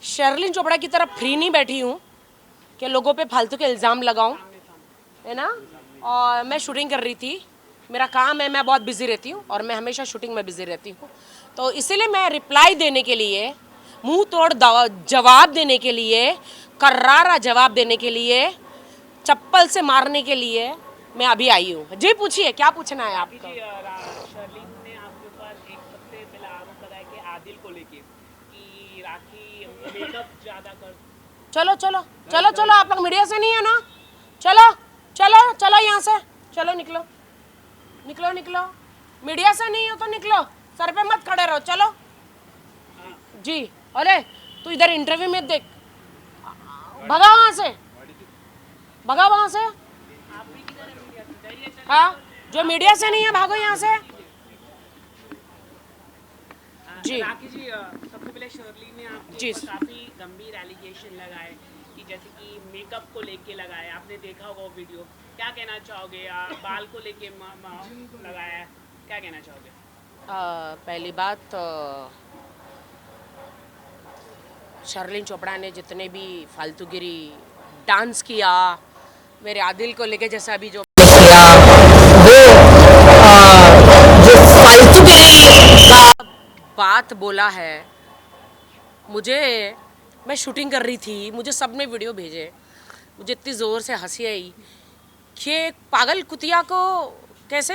शर्लिन चोपड़ा की तरफ फ्री नहीं बैठी हूँ कि लोगों पे फालतू के इल्ज़ाम लगाऊं, है ना। और मैं शूटिंग कर रही थी, मेरा काम है, मैं बहुत बिजी रहती हूँ और मैं हमेशा शूटिंग में बिजी रहती हूँ। तो इसीलिए मैं रिप्लाई देने के लिए, मुंह तोड़ जवाब देने के लिए, कर्रारा जवाब देने के लिए, चप्पल से मारने के लिए मैं अभी आई हूँ। जी पूछिए, क्या पूछना है आपको? शर्लिन ने आपके ऊपर एक सबसे पहला आरोप लगाया कि आदिल को लेके कि राखी मेकअप ज्यादा कर। चलो चलो चलो चलो, आप लोग मीडिया से नहीं है ना, चलो चलो चलो यहाँ से, चलो निकलो निकलो निकलो, मीडिया से नहीं हो तो निकलो, सर पे मत खड़े रहो, चलो जी। अरे तू इधर इंटरव्यू में देख, भगा वहाँ से, भगा वहाँ से। हाँ, जो मीडिया से नहीं है भागो यहाँ से जी। राखी जी, सबसे पहले शर्लिन ने आपके जी ऊपर काफी गंभीर एलिगेशन लगाए कि जैसे कि मेकअप को लेके लगाए, आपने देखा होगा वो वीडियो, क्या कहना चाहोगे? बाल को लेके लगाया है, क्या कहना चाहोगे? पहली बात, शर्लिन चोपड़ा ने जितने भी फालतूगिरी डांस किया, मेरे आदिल को लेके जैसा अभी जो किया, वो जो फालतूगिरी का बात बोला है, मुझे, मैं शूटिंग कर रही थी, मुझे सब ने वीडियो भेजे, मुझे इतनी ज़ोर से हंसी आई कि एक पागल कुतिया को कैसे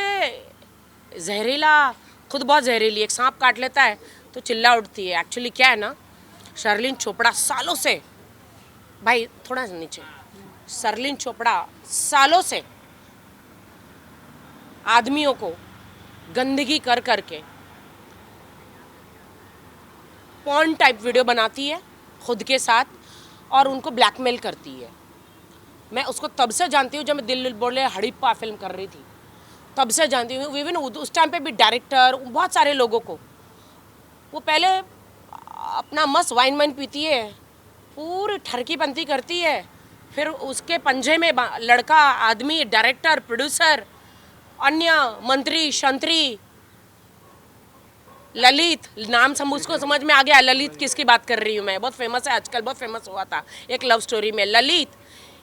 जहरीला, खुद बहुत जहरीली, एक सांप काट लेता है तो चिल्ला उठती है। एक्चुअली क्या है ना, शर्लिन चोपड़ा सालों से, भाई थोड़ा नीचे, शर्लिन चोपड़ा सालों से आदमियों को गंदगी कर करके पॉर्न टाइप वीडियो बनाती है खुद के साथ और उनको ब्लैकमेल करती है। मैं उसको तब से जानती हूँ जब मैं दिल बोले हड़प्पा फिल्म कर रही थी, तब से जानती हूँ। इवन उस टाइम पे भी डायरेक्टर, बहुत सारे लोगों को, वो पहले अपना मस्त वाइन वाइन पीती है, पूरी ठरकी पंती करती है, फिर उसके पंजे में लड़का, आदमी, डायरेक्टर, प्रोड्यूसर, अन्य मंत्री शंत्री, ललित नाम उसको समझ में आ गया, ललित किसकी बात कर रही हूँ मैं, बहुत फेमस है आजकल, बहुत फेमस हुआ था एक लव स्टोरी में, ललित,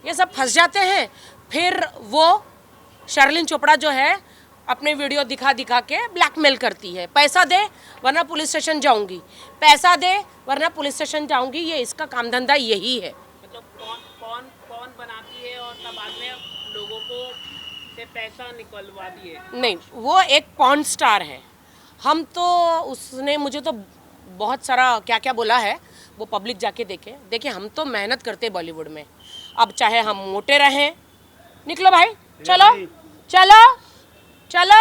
ये सब फंस जाते हैं। फिर वो शर्लिन चोपड़ा जो है अपने वीडियो दिखा दिखा के ब्लैकमेल करती है, पैसा दे वरना पुलिस स्टेशन जाऊंगी, पैसा दे वरना पुलिस स्टेशन जाऊंगी, ये इसका काम धंधा यही है। मतलब कौन कौन कौन बनाती है और तब बाद में लोगों को से पैसा निकलवा दिए? नहीं, वो एक पॉर्न स्टार है, हम तो, उसने मुझे तो बहुत सारा क्या क्या बोला है, वो पब्लिक जाके देखे। देखिए हम तो मेहनत करते बॉलीवुड में, अब चाहे हम मोटे रहें, निकलो भाई, चलो चलो चलो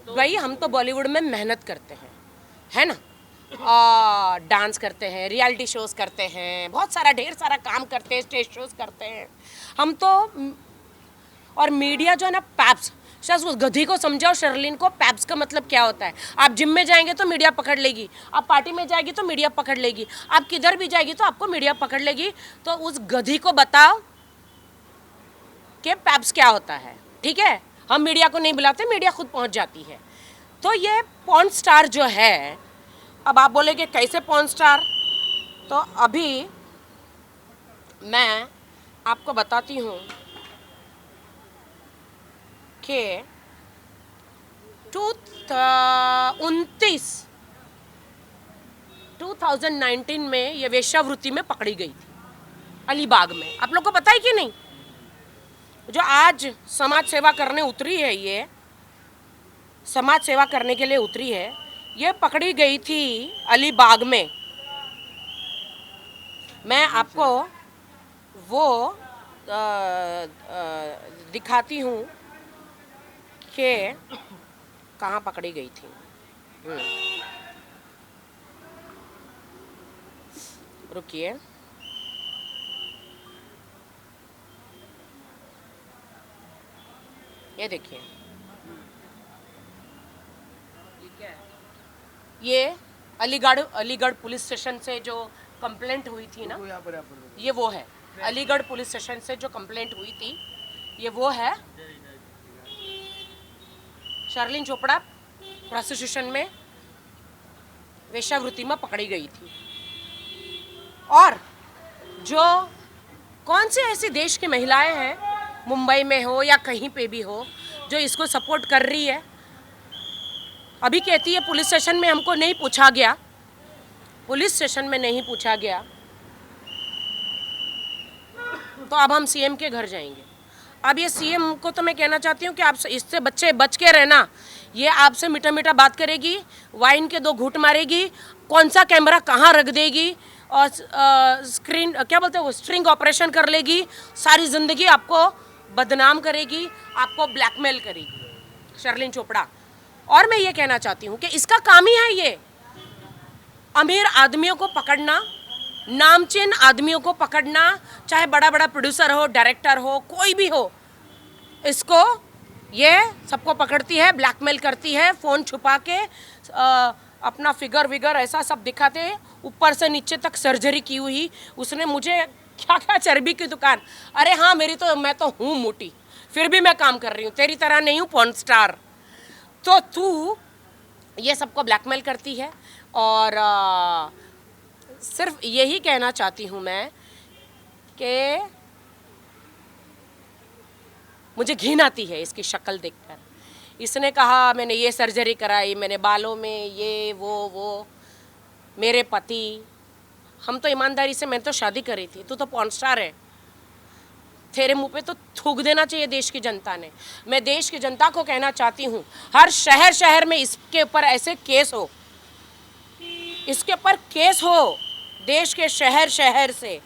भाई, हम तो बॉलीवुड में मेहनत करते हैं, है ना, डांस करते हैं, रियलिटी शोज करते हैं, बहुत सारा ढेर सारा काम करते हैं, स्टेज शोज करते हैं हम तो। और मीडिया जो है ना, पैप्स, शायद उस गधी को समझाओ शर्लिन को, पैप्स का मतलब क्या होता है। आप जिम में जाएंगे तो मीडिया पकड़ लेगी, आप पार्टी में जाएगी तो मीडिया पकड़ लेगी, आप किधर भी जाएगी तो आपको मीडिया पकड़ लेगी। तो उस गधी को बताओ कि पैप्स क्या होता है, ठीक है। हम मीडिया को नहीं बुलाते, मीडिया खुद पहुंच जाती है। तो ये पॉर्न स्टार जो है, अब आप बोलेगे कैसे पॉर्न स्टार, तो अभी मैं आपको बताती हूँ कि 2019 में ये वेश्यावृत्ति में पकड़ी गई थी अलीबाग में। आप लोग को पता है कि नहीं? जो आज समाज सेवा करने उतरी है, ये समाज सेवा करने के लिए उतरी है, ये पकड़ी गई थी अलीबाग में। मैं आपको वो दिखाती हूँ कि कहाँ पकड़ी गई थी। रुकिए, ये देखिए, ये अलीगढ़ पुलिस स्टेशन से जो कंप्लेंट हुई थी ना, ये वो है। अलीगढ़ पुलिस स्टेशन से जो कंप्लेंट हुई थी, ये वो है। शर्लिन चोपड़ा प्रोस्टिट्यूशन में वेश्यावृत्ति में पकड़ी गई थी। और जो कौन से ऐसे देश की महिलाएं हैं, मुंबई में हो या कहीं पे भी हो, जो इसको सपोर्ट कर रही है। अभी कहती है पुलिस स्टेशन में हमको नहीं पूछा गया, पुलिस स्टेशन में नहीं पूछा गया, तो अब हम सीएम के घर जाएंगे। अब ये सीएम को तो मैं कहना चाहती हूँ कि आप इससे बच्चे बच के रहना। ये आपसे मीठा मीठा बात करेगी, वाइन के 2 घूंट मारेगी, कौन सा कैमरा कहाँ रख देगी, और स्क्रीन क्या बोलते हैं वो स्ट्रिंग ऑपरेशन कर लेगी, सारी ज़िंदगी आपको बदनाम करेगी, आपको ब्लैकमेल करेगी शर्लिन चोपड़ा। और मैं ये कहना चाहती हूँ कि इसका काम ही है ये अमीर आदमियों को पकड़ना, नामचीन आदमियों को पकड़ना, चाहे बड़ा बड़ा प्रोड्यूसर हो, डायरेक्टर हो, कोई भी हो, इसको ये सबको पकड़ती है, ब्लैकमेल करती है, फ़ोन छुपा के अपना फिगर विगर ऐसा सब दिखाते, ऊपर से नीचे तक सर्जरी की हुई। उसने मुझे क्या क्या चर्बी की दुकान, अरे हाँ मैं तो हूँ मोटी, फिर भी मैं काम कर रही हूँ, तेरी तरह नहीं हूँ पॉर्न स्टार। तो तू ये सबको ब्लैकमेल करती है। और सिर्फ यही कहना चाहती हूँ मैं कि मुझे घिन आती है इसकी शक्ल देखकर। इसने कहा मैंने ये सर्जरी कराई, मैंने बालों में ये वो मेरे पति, हम तो ईमानदारी से, मैंने तो शादी करी थी, तू तो पॉर्न स्टार है, तेरे मुंह पे तो थूक देना चाहिए देश की जनता ने। मैं देश की जनता को कहना चाहती हूँ, हर शहर शहर में इसके ऊपर ऐसे केस हो, इसके ऊपर केस हो देश के शहर शहर से।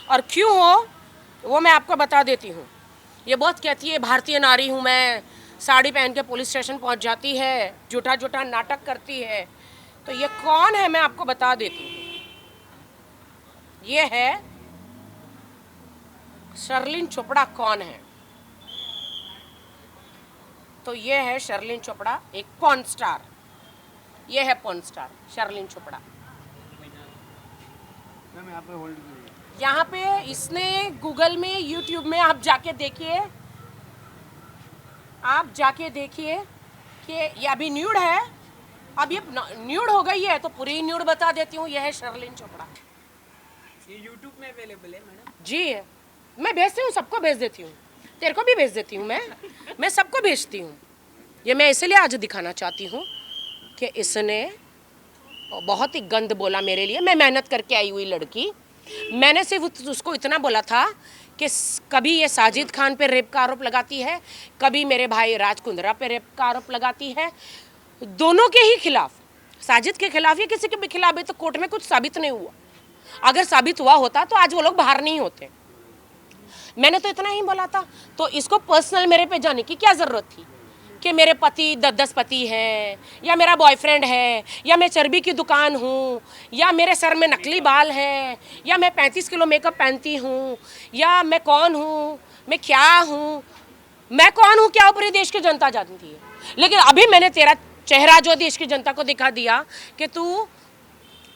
और क्यों हो वो मैं आपको बता देती हूँ। ये बहुत कहती है भारतीय नारी हूँ मैं, साड़ी पहन के पुलिस स्टेशन पहुँच जाती है, झूठा झूठा नाटक करती है। तो ये कौन है मैं आपको बता देती हूँ, ये है शर्लिन चोपड़ा। कौन है? तो ये है शर्लिन चोपड़ा, एक पॉर्न स्टार। ये है पॉर्न स्टार शर्लिन चोपड़ा। यहाँ पे इसने गूगल में, यूट्यूब में आप जाके देखिए, आप जाके देखिए कि ये अभी न्यूड है। अब ये न्यूड हो गई है तो पूरी न्यूड बता देती हूँ। यह है शर्लिन चोपड़ा। ये यूट्यूब में अवेलेबल है मैडम? जी है, मैं भेजती हूँ, सबको भेज देती हूँ, तेरे को भी भेज देती हूँ, मैं सबको भेजती हूँ। ये मैं इसलिए आज दिखाना चाहती हूँ कि इसने बहुत ही गंद बोला मेरे लिए। मैं मेहनत करके आई हुई लड़की, मैंने सिर्फ उसको इतना बोला था कि कभी ये साजिद खान पे रेप का आरोप लगाती है, कभी मेरे भाई राज कुंद्रा पे रेप का आरोप लगाती है, दोनों के ही खिलाफ, साजिद के खिलाफ या किसी के भी खिलाफ भी। तो कोर्ट में कुछ साबित नहीं हुआ, अगर साबित हुआ होता तो आज वो लोग बाहर नहीं होते। मैंने तो इतना ही बोला था। तो इसको पर्सनल मेरे पे जाने की क्या ज़रूरत थी कि मेरे पति 10 पति हैं, या मेरा बॉयफ्रेंड है, या मैं चर्बी की दुकान हूँ, या मेरे सर में नकली बाल है, या मैं 35 किलो मेकअप पहनती हूँ, या मैं कौन हूँ, मैं क्या हूँ, मैं कौन हूँ क्या पूरे देश की जनता जानती है। लेकिन अभी मैंने तेरा चेहरा जो देश की जनता को दिखा दिया कि तू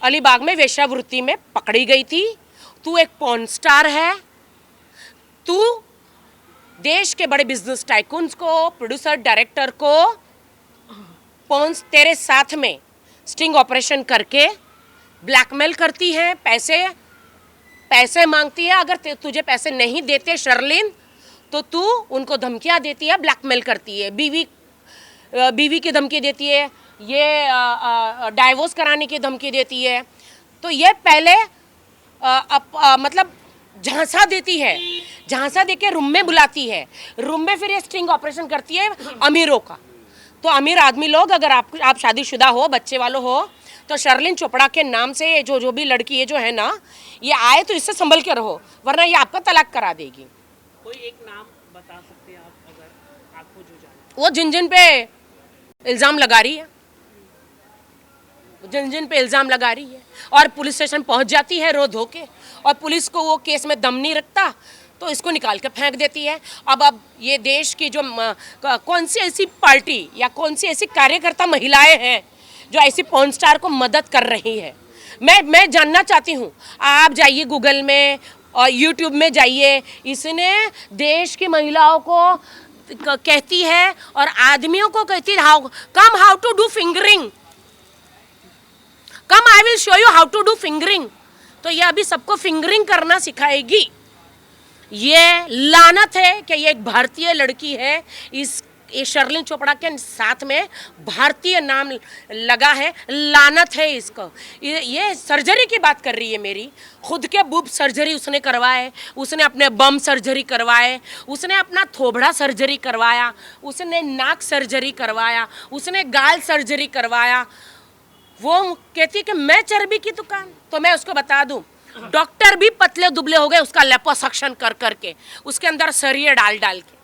अलीबाग में वेश्यावृत्ति में पकड़ी गई थी, तू एक पॉर्न स्टार है, तू देश के बड़े बिजनेस टाइकून्स को, प्रोड्यूसर डायरेक्टर को पॉन्स तेरे साथ में स्टिंग ऑपरेशन करके ब्लैकमेल करती है, पैसे मांगती है। अगर तुझे पैसे नहीं देते शर्लिन तो तू उनको धमकियां देती है, ब्लैकमेल करती है, बीवी की धमकी देती है, ये डाइवोर्स कराने की धमकी देती है। तो ये पहले मतलब झांसा देती है, झांसा देके रूम में बुलाती है, रूम में फिर ये स्टिंग ऑपरेशन करती है अमीरों का। तो अमीर आदमी लोग, अगर आप शादीशुदा हो, बच्चे वालों हो, तो शर्लिन चोपड़ा के नाम से जो भी लड़की है जो है ना, ये आए तो इससे संभल के रहो, वरना ये आपका तलाक करा देगी। कोई एक नाम बता सकते हैं आप, अगर आपको जो जाने? वो जिन पे इल्ज़ाम लगा रही है, जिन पे इल्ज़ाम लगा रही है, और पुलिस स्टेशन पहुंच जाती है रो धो के, और पुलिस को वो केस में दम नहीं रखता तो इसको निकाल के फेंक देती है। अब ये देश की जो कौन सी ऐसी पार्टी या कौन सी ऐसी कार्यकर्ता महिलाएं हैं जो ऐसी पॉर्न स्टार को मदद कर रही है, मैं जानना चाहती हूँ। आप जाइए गूगल में और यूट्यूब में जाइए, इसने देश की महिलाओं को कहती है और आदमियों को कहती है how to do fingering, will show you how to do fingering. तो ये अभी सबको फिंगरिंग करना सिखाएगी। ये लानत है कि ये एक भारतीय लड़की है, ये शर्लिन चोपड़ा के साथ में भारतीय नाम लगा है, लानत है इसको। ये सर्जरी की बात कर रही है मेरी, खुद के बूब सर्जरी उसने करवाए, उसने अपने बम सर्जरी करवाए, उसने अपना थोबड़ा सर्जरी करवाया, उसने नाक सर्जरी करवाया, उसने गाल सर्जरी करवाया। वो कहती है कि मैं चर्बी की दुकान। तो मैं उसको बता दूं, डॉक्टर भी पतले दुबले हो गए उसका लेपोसक्शन कर करके, उसके अंदर सरिये डाल डाल के।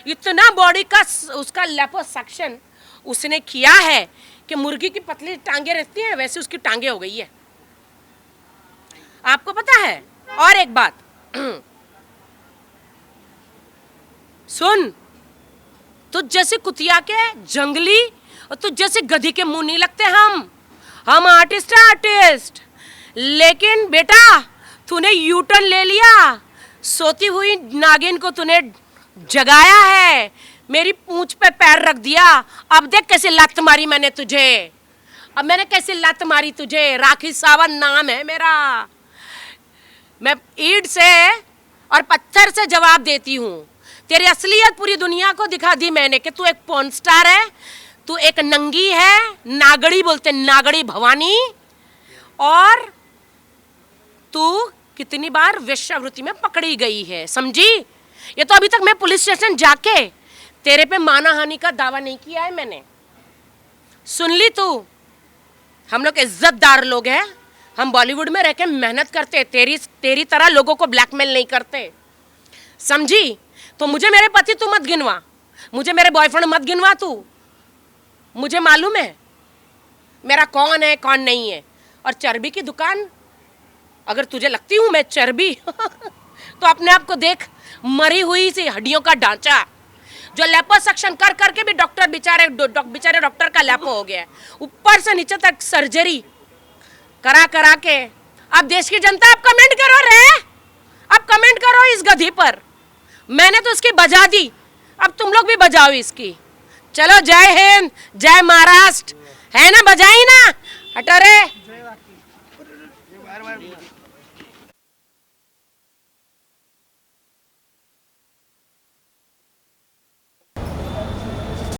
इतना बॉडी का उसका लेपोसक्शन उसने किया है कि मुर्गी की पतली टांगे रहती हैं वैसे उसकी टांगे हो गई है। आपको पता है? और एक बात सुन, तुझ जैसे कुतिया के जंगली और तुझ जैसे गधी के मुंह नहीं लगते हम आर्टिस्ट है आर्टिस्ट। लेकिन बेटा तूने यू टर्न ले लिया, सोती हुई नागिन को तूने जगाया है, मेरी पूंछ पे पैर रख दिया। अब देख कैसे लात मारी मैंने तुझे, अब मैंने कैसे लात मारी तुझे। राखी सावंत नाम है मेरा। मैं ईंट से और पत्थर से जवाब देती हूँ। तेरी असलियत पूरी दुनिया को दिखा दी मैंने कि तू एक पॉर्न स्टार है, तू एक नंगी है, नागड़ी बोलते नागड़ी भवानी, और तू कितनी बार वेश्यावृत्ति में पकड़ी गई है, समझी? ये तो अभी तक मैं पुलिस स्टेशन जाके तेरे पे मानहानि का दावा नहीं किया है मैंने। सुन ली तू? हम लोग इज्जतदार लोग हैं, हम बॉलीवुड में रह के मेहनत करते, तेरी तरह लोगों को ब्लैकमेल नहीं करते, समझी? तो मुझे मेरे पति तू मत गिनवा, मुझे मेरे बॉयफ्रेंड मत गिनवा तू। मुझे मालूम है मेरा कौन है कौन नहीं है। और चर्बी की दुकान, अगर तुझे लगती हूँ मैं चर्बी तो अपने आप को देख, मरी हुई सी हड्डियों का ढांचा जो लेपोसक्शन कर करके भी डॉक्टर बेचारे डॉक्टर का लेपो हो गया है, ऊपर से नीचे तक सर्जरी करा करा के। अब देश की जनता आप कमेंट करो रे, अब कमेंट करो इस गधी पर। मैंने तो इसकी बजा दी, अब तुम लोग भी बजाओ इसकी। चलो जय हिंद, जय महाराष्ट्र, है ना? बजाई ना, हटो रे।